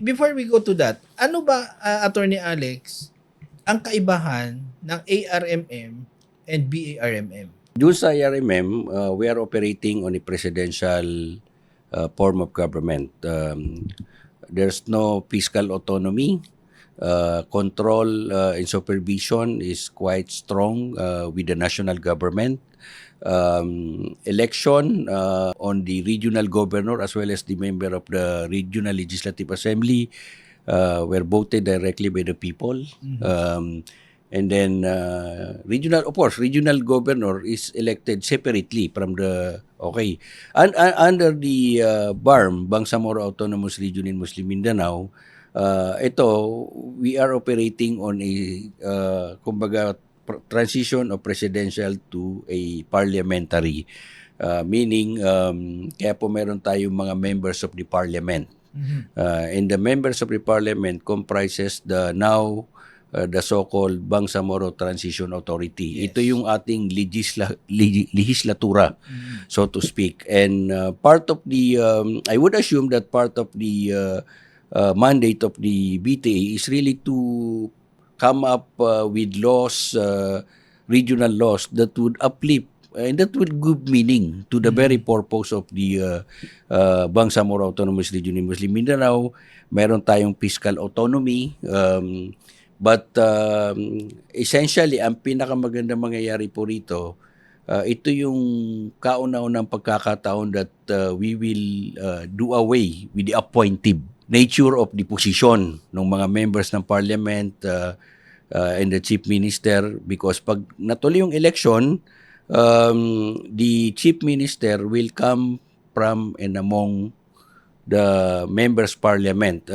before we go to that, ano ba, Attorney Alex, ang kaibahan ng ARMM and BARMM? Doon sa ARMM, we are operating on a presidential form of government. There's no fiscal autonomy. Control and supervision is quite strong with the national government. Election on the regional governor as well as the member of the regional legislative assembly were voted directly by the people. And then regional, of course, regional governor is elected separately from the under the BARM, Bangsamoro Autonomous Region in Muslim Mindanao. Ito, we are operating on a kumbaga transition of presidential to a parliamentary, meaning kaya po meron tayong mga members of the parliament. And the members of the parliament comprises the now the so-called Bangsamoro Transition Authority. Yes. Ito yung ating legislatura, so to speak. And part of the, I would assume that part of the mandate of the BTA is really to come up with laws, regional laws that would uplift and that would give meaning to the very purpose of the Bangsamoro Autonomous Region in Muslim Mindanao. Meron tayong fiscal autonomy, but essentially, ang pinakamagandang mangyayari po rito, ito yung kauna-unang pagkakataon that we will do away with the appointive nature of the position ng mga members ng parliament and the chief minister, because pag natuloy yung election, the chief minister will come from and among the members' parliament.